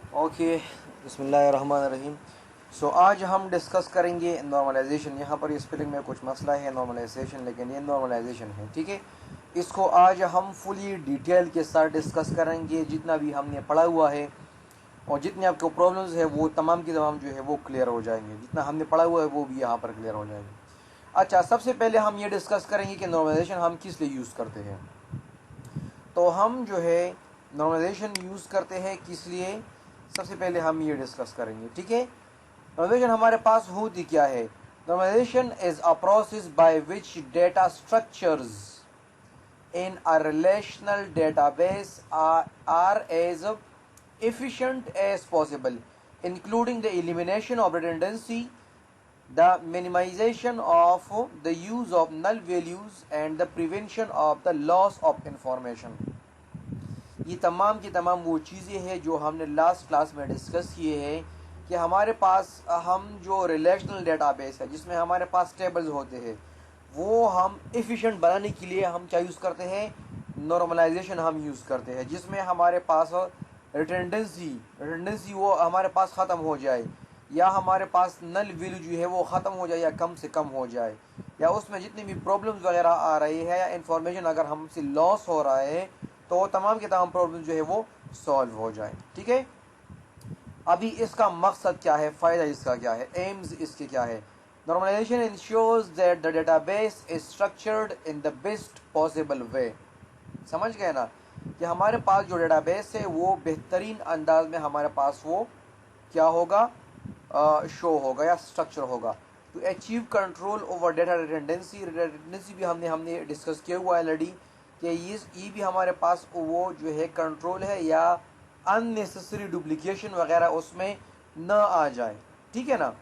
Okay, बिस्मिल्लाहिर्रहमानिर्रहीम। आज हम डिस्कस करेंगे नॉर्मलाइजेशन। यहाँ पर स्पेलिंग में कुछ मसला है नॉर्मलाइजेशन, लेकिन ये नॉर्मलाइजेशन है, ठीक है। इसको आज हम फुली डिटेल के साथ डिस्कस करेंगे। जितना भी हमने पढ़ा हुआ है और जितनी आपको प्रॉब्लम्स है वो तमाम की तमाम जो है वो क्लियर हो जाएंगे। जितना हमने पढ़ा हुआ है वो भी यहाँ पर क्लियर हो जाएंगे। अच्छा, सबसे पहले हम ये डिस्कस करेंगे कि नॉर्मलाइजेशन हम किस लिए यूज़ करते हैं। तो हम जो है नॉर्मलाइजेशन यूज़ करते हैं किस लिए, सबसे पहले हम ये डिस्कस करेंगे, ठीक है। नॉर्मलाइजेशन हमारे पास होती क्या है? Normalisation is a process by which data structures in a relational database are as efficient as possible, including the elimination of redundancy, the minimization of the use of null values, and the prevention of the loss of information. ये तमाम की तमाम वो चीज़ें हैं जो हमने last class में डिस्कस किए हैं कि हमारे पास हम जो रिलेशनल डेटाबेस है जिसमें हमारे पास टेबल्स होते हैं वो हम एफिशिएंट बनाने के लिए हम क्या यूज़ करते हैं, नॉर्मलाइजेशन हम यूज़ करते हैं, जिसमें हमारे पास रिटेंडेंसी वो हमारे पास ख़त्म हो जाए, या हमारे पास नल वैल्यू जो है वो ख़त्म हो जाए या कम से कम हो जाए, या उसमें जितनी भी प्रॉब्लम्स वगैरह आ रही है या इंफॉर्मेशन अगर हमसे लॉस हो रहा है तो तमाम के तमाम प्रॉब्लम जो है वो सॉल्व हो जाए, ठीक है। अभी इसका मकसद क्या है, फ़ायदा इसका क्या है, एम्स इसके क्या है? Normalisation ensures that the database is structured in the best possible way. समझ गए ना कि हमारे पास जो डेटाबेस है वो बेहतरीन अंदाज में हमारे पास वो क्या होगा, शो होगा या स्ट्रक्चर होगा। To achieve control over data redundancy भी हमने डिस्कस किया हुआ है ऑलरेडी कि ये भी हमारे पास वो जो है कंट्रोल है या अननेसेसरी डुप्लीकेशन वगैरह उसमें न आ जाए, ठीक है ना।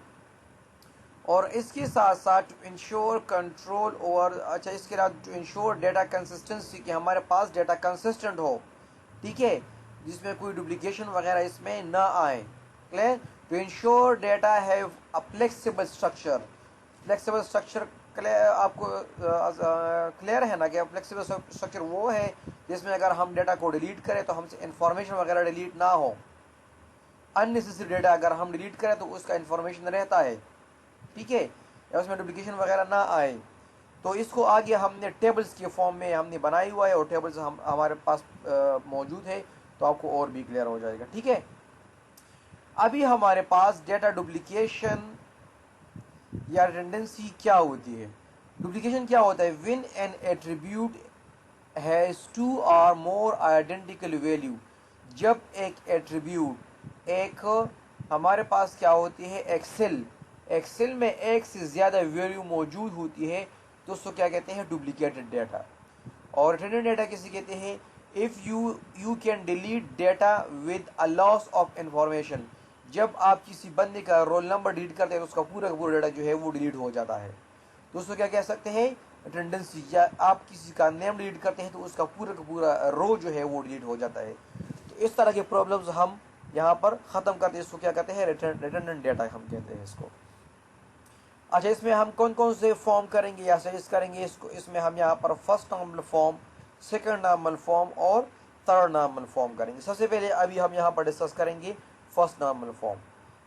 और इसके साथ साथ टू इंश्योर कंट्रोल ओवर, अच्छा इसके अलावा टू इंश्योर डेटा कंसिस्टेंसी कि हमारे पास डेटा कंसिस्टेंट हो, ठीक है, जिसमें कोई डुप्लीकेशन वगैरह इसमें ना आए। Clear? To ensure data have a flexible structure. Flexible structure आपको क्लियर है ना कि फ्लेक्सिबल स्ट्रक्चर वो है जिसमें अगर हम डेटा को डिलीट करें तो हमसे इंफॉर्मेशन वगैरह डिलीट ना हो। अननेसेसरी डेटा अगर हम डिलीट करें तो उसका इंफॉर्मेशन रहता है, ठीक है, या उसमें डुप्लीकेशन वगैरह ना आए। तो इसको आगे हमने टेबल्स के फॉर्म में हमने बनाई हुआ है और टेबल्स हमारे पास मौजूद है, तो आपको और भी क्लियर हो जाएगा, ठीक है। अभी हमारे पास डेटा डुप्लीकेशन या रिडंडेंसी क्या होती है? डुप्लीकेशन क्या होता है? When an attribute has two or more identical value. जब एक एट्रीब्यूट एक हमारे पास क्या होती है, एक्सेल में एक से ज़्यादा वैल्यू मौजूद होती है तो उसको क्या कहते हैं, डुप्लीकेटेड डेटा। और रिटर्न डेटा किसे कहते हैं? If you can delete data with a loss of information. जब आप किसी बंदे का रोल नंबर डिलीट करते हैं तो उसका पूरा का पूरा डेटा जो है वो डिलीट हो जाता है, तो उसको क्या कह सकते हैं, रिडंडेंसी। या आप किसी का नेम डिलीट करते हैं तो उसका पूरा का पूरा रो जो है वो डिलीट हो जाता है। तो इस तरह के प्रॉब्लम्स हम यहाँ पर ख़त्म करते हैं, इसको क्या कहते हैं, रिटर्न डेटा हम कहते हैं इसको। अच्छा, इसमें हम कौन कौन से फॉर्म करेंगे या सजेस्ट करेंगे इसको? इसमें हम यहाँ पर first normal form, second normal form और थर्ड नॉर्मल फॉर्म करेंगे। सबसे पहले अभी हम यहाँ पर डिस्कस करेंगे फर्स्ट नॉर्मल फॉर्म,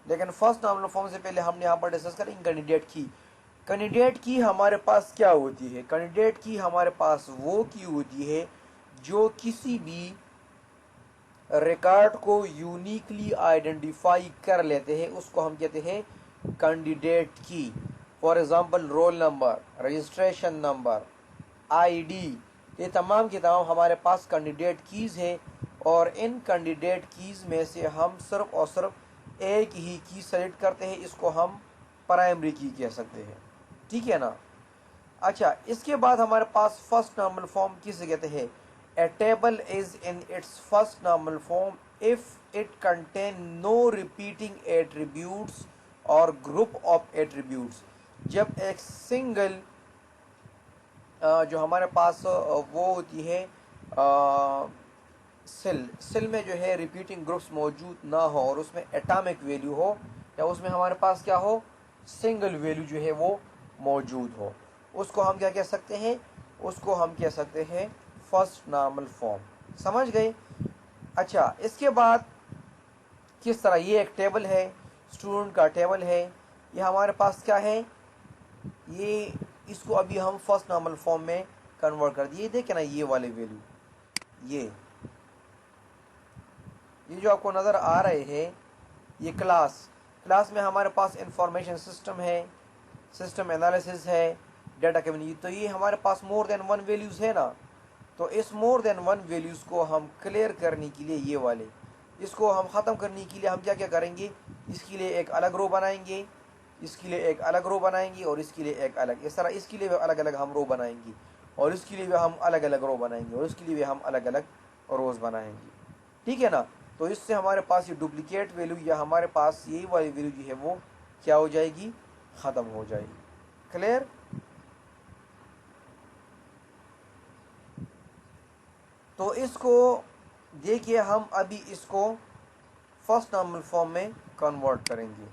लेकिन फर्स्ट नॉर्मल फॉर्म से पहले हम यहाँ पर डिस्कस करेंगे कैंडिडेट की। कैंडिडेट की हमारे पास क्या होती है? कैंडिडेट की हमारे पास वो की होती है जो किसी भी रिकॉर्ड को यूनिकली आइडेंटिफाई कर लेते हैं, उसको हम कहते हैं कैंडिडेट की। For example roll number, registration number, ID, ये तमाम के तमाम हमारे पास कैंडिडेट कीज़ हैं। और इन कैंडिडेट कीज़ में से हम सिर्फ और सिर्फ एक ही की सेलेक्ट करते हैं, इसको हम प्राइमरी की कह सकते हैं, ठीक है ना। अच्छा, इसके बाद हमारे पास फर्स्ट नॉर्मल फॉर्म किसे कहते हैं? A table is in its first normal form if it contain no repeating attributes or group of attributes। जब एक सिंगल जो हमारे पास वो होती है सेल में जो है रिपीटिंग ग्रुप्स मौजूद ना हो और उसमें एटॉमिक वैल्यू हो, या उसमें हमारे पास क्या हो, सिंगल वैल्यू जो है वो मौजूद हो, उसको हम क्या कह सकते हैं? उसको हम कह सकते हैं फर्स्ट नॉर्मल फॉर्म। समझ गए? अच्छा, इसके बाद किस तरह, ये एक टेबल है, स्टूडेंट का टेबल है, ये हमारे पास क्या है, ये इसको अभी हम फर्स्ट नॉर्मल फॉर्म में कन्वर्ट कर दिए। देखें ना ये वाले वैल्यू, ये जो आपको नज़र आ रहे हैं, ये क्लास में हमारे पास इंफॉर्मेशन सिस्टम है, सिस्टम एनालिसिस है, डाटा कम्युनिटी, तो ये हमारे पास मोर देन वन वैल्यूज़ है ना। तो इस मोर देन वन वैल्यूज़ को हम क्लियर करने के लिए, ये वाले इसको हम ख़त्म करने के लिए हम क्या क्या करेंगे, इसके लिए एक अलग रो बनाएंगे, इसके लिए एक अलग रो बनाएंगे, और इसके लिए एक अलग, इस तरह इसके लिए भी अलग अलग हम रो बनाएंगे, और इसके लिए भी हम अलग अलग रो बनाएंगे, और इसके लिए भी हम अलग अलग रोज़ बनाएंगे। ठीक है ना। तो इससे हमारे पास ये डुप्लीकेट वैल्यू या हमारे पास यही वाली वैल्यू जो है वो क्या हो जाएगी, ख़त्म हो जाएगी। क्लियर। तो इसको देखिए, हम अभी इसको फर्स्ट नॉर्मल फॉर्म में कन्वर्ट करेंगे।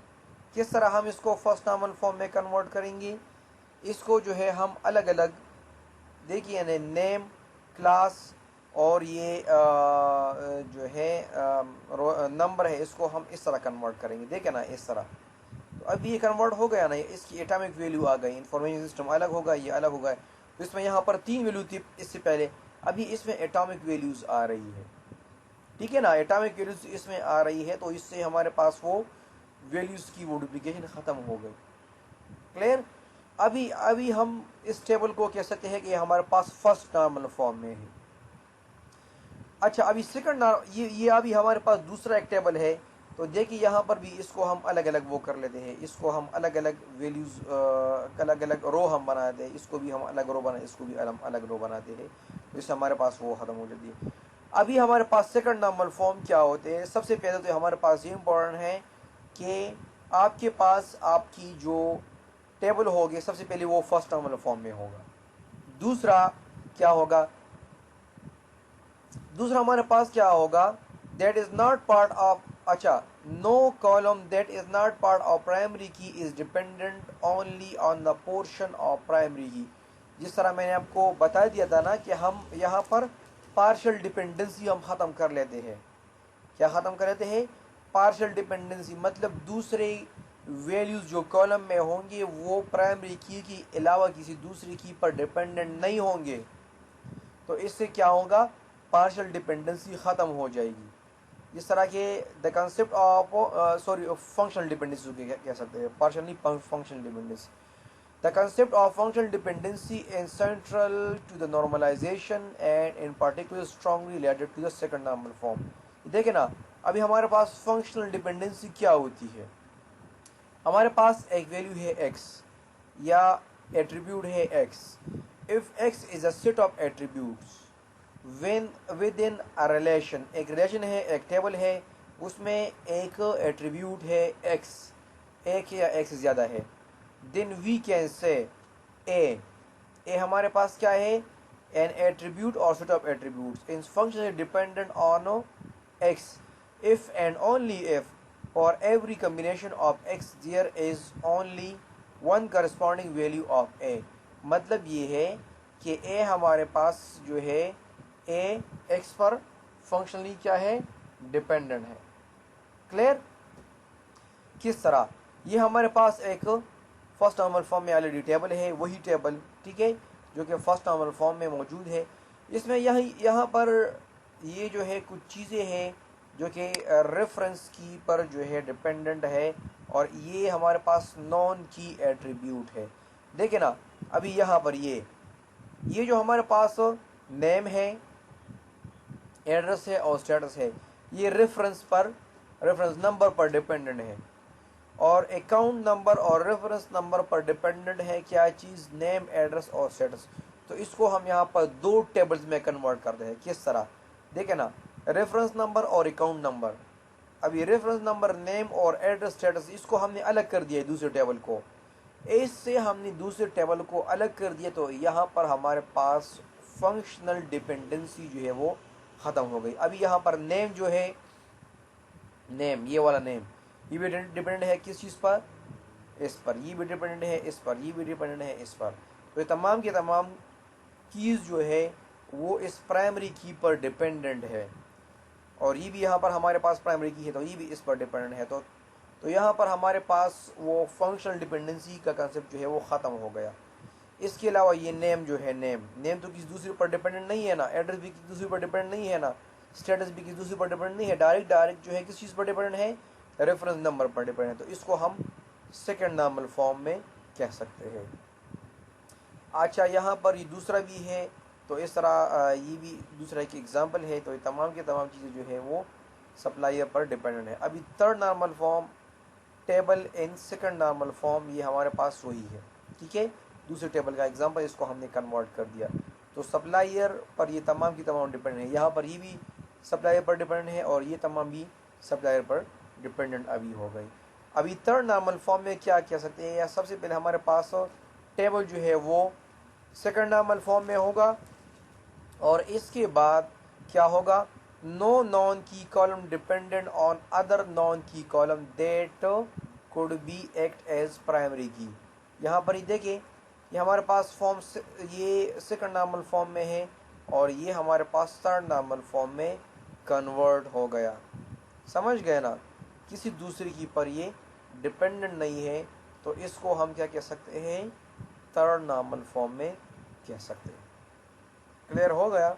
किस तरह हम इसको फर्स्ट नॉर्मल फॉर्म में कन्वर्ट करेंगे, इसको जो है हम अलग अलग, देखिए नेम, क्लास और ये जो है नंबर है, इसको हम इस तरह कन्वर्ट करेंगे। देखें ना इस तरह, तो अब ये कन्वर्ट हो गया ना, इसकी एटॉमिक वैल्यू आ गई, इंफॉर्मेशन सिस्टम अलग होगा, ये अलग होगा। तो इसमें यहाँ पर 3 वैल्यू थी इससे पहले, अभी इसमें एटॉमिक वैल्यूज़ आ रही है। ठीक है ना, एटॉमिक वैल्यूज़ इसमें आ रही है, तो इससे हमारे पास वो वैल्यूज़ की वो डुप्लीकेशन ख़त्म हो गई। क्लियर। अभी हम इस टेबल को कह सकते हैं कि हमारे पास फर्स्ट नॉर्मल फॉर्म में है। अच्छा, अभी सेकंड, ये अभी हमारे पास दूसरा एक टेबल है। तो देखिए यहाँ पर भी इसको हम अलग अलग वो कर लेते हैं, इसको हम अलग अलग वैल्यूज़, अलग अलग रो हम बनाते हैं, इसको भी हम अलग रो बना, इसको भी अलग रो बनाते हैं, तो इससे हमारे पास वो ख़त्म हो जाती है। अभी हमारे पास सेकंड नॉर्मल फॉर्म क्या होते हैं। सबसे पहले तो हमारे पास ये इम्पोर्टेंट है कि आपके पास आपकी जो टेबल होगी, सबसे पहले वो फर्स्ट नॉर्मल फॉर्म में होगा। दूसरा क्या होगा, दूसरा हमारे पास क्या होगा, that is not part of, अच्छा, no column that is not part of primary key is dependent only on the portion of primary key. जिस तरह मैंने आपको बता दिया था ना कि हम यहाँ पर पार्शियल डिपेंडेंसी हम ख़त्म कर लेते हैं। क्या ख़त्म कर लेते हैं, पार्शियल डिपेंडेंसी, मतलब दूसरे वैल्यूज़ जो कॉलम में होंगे वो प्राइमरी की अलावा किसी दूसरी की पर डिपेंडेंट नहीं होंगे। तो इससे क्या होगा, पार्शियल डिपेंडेंसी ख़त्म हो जाएगी। इस तरह के the concept of functional dependency कह सकते हैं, पार्शियल नहीं, functional dependency. The concept of functional dependency is central to the normalisation and in particular strongly related to the second normal form. देखें ना, अभी हमारे पास फंक्शनल डिपेंडेंसी क्या होती है। हमारे पास एक वैल्यू है x या एट्रीब्यूट है x। If x is a set of attributes when with in a relation, एक रिलेशन है, एक टेबल है, उसमें एक एट्रीब्यूट है x, एक या x ज़्यादा है, देन वी कैन से ए हमारे पास क्या है, एन एट्रीब्यूट और set of attributes in function is dependent on x if and only if for every combination of x there is only one corresponding value of a। मतलब ये है कि a हमारे पास जो है a x पर functionally क्या है, डिपेंडेंट है। क्लियर। किस तरह, ये हमारे पास एक फर्स्ट नॉर्मल फॉर्म में ऑलरेडी टेबल है, वही टेबल, ठीक है, जो कि फर्स्ट नॉर्मल फॉर्म में मौजूद है। इसमें यहाँ पर ये जो है कुछ चीज़ें हैं जो कि रेफरेंस की पर जो है डिपेंडेंट है, और ये हमारे पास नॉन की एट्रीब्यूट है। देखें ना, अभी यहाँ पर ये जो हमारे पास नेम है, एड्रेस है और स्टेटस है, ये रेफरेंस नंबर पर डिपेंडेंट है, और अकाउंट नंबर और रेफरेंस नंबर पर डिपेंडेंट है क्या चीज़, नेम, एड्रेस और स्टेटस। तो इसको हम यहाँ पर 2 टेबल्स में कन्वर्ट करते हैं। किस तरह, देखें ना, रेफरेंस नंबर और अकाउंट नंबर। अभी रेफरेंस नंबर, नेम और एड्रेस, स्टेटस, इसको हमने अलग कर दिया है दूसरे टेबल को, इससे हमने दूसरे टेबल को अलग कर दिया, तो यहाँ पर हमारे पास फंक्शनल डिपेंडेंसी जो है वो ख़त्म हो गई। अभी यहाँ पर नेम जो है, नेम, ये वाला नेम, ये भी डिपेंडेंट है किस चीज़ पर, इस पर, ये भी डिपेंडेंट है इस पर, ये भी डिपेंडेंट है इस पर। तो ये तमाम के तमाम कीज़ जो है वो इस प्राइमरी की पर डिपेंडेंट है। और ये भी यहाँ पर हमारे पास प्राइमरी की है तो ये भी इस पर डिपेंडेंट है। तो यहाँ पर हमारे पास वो फंक्शनल डिपेंडेंसी का कंसेप्ट जो है वो ख़त्म हो गया। इसके अलावा ये नेम जो है, नेम तो किसी दूसरे पर डिपेंडेंट नहीं है ना, एड्रेस भी किसी दूसरे पर डिपेंडेंट नहीं है ना, स्टेटस भी किसी दूसरे पर डिपेंडेंट नहीं है, डायरेक्ट जो है किस चीज़ पर डिपेंडेंट है, रेफरेंस नंबर पर डिपेंडेंट है। तो इसको हम सेकेंड नॉर्मल फॉर्म में कह सकते हैं। अच्छा, यहाँ पर ये दूसरा भी है, तो इस तरह ये भी दूसरा एक एग्जांपल है। तो ये तमाम की तमाम चीज़ें जो है वो सप्लायर पर डिपेंडेंट है। अभी third normal form, table in second normal form, ये हमारे पास वही है, ठीक है, दूसरे टेबल का एग्जांपल, इसको हमने कन्वर्ट कर दिया। तो सप्लायर पर ये तमाम की तमाम डिपेंडेंट है। यहाँ पर ये भी सप्लायर पर डिपेंडेंट है और ये तमाम भी सप्लायर पर डिपेंडेंट अभी हो गई। अभी थर्ड नॉर्मल फॉर्म में क्या कह सकते हैं, या सबसे पहले हमारे पास टेबल जो है वो सेकंड नॉर्मल फॉर्म में होगा, और इसके बाद क्या होगा, no non key column dependent on other non key column that could be act as primary key. यहाँ पर ही देखिए, ये हमारे पास फॉर्म ये सेकंड नॉर्मल फॉर्म में है और ये हमारे पास थर्ड नॉर्मल फॉर्म में कन्वर्ट हो गया। समझ गए ना, किसी दूसरे की पर ये डिपेंडेंट नहीं है, तो इसको हम क्या कह सकते हैं, थर्ड नॉर्मल फॉर्म में कह सकते हैं। क्लियर हो गया।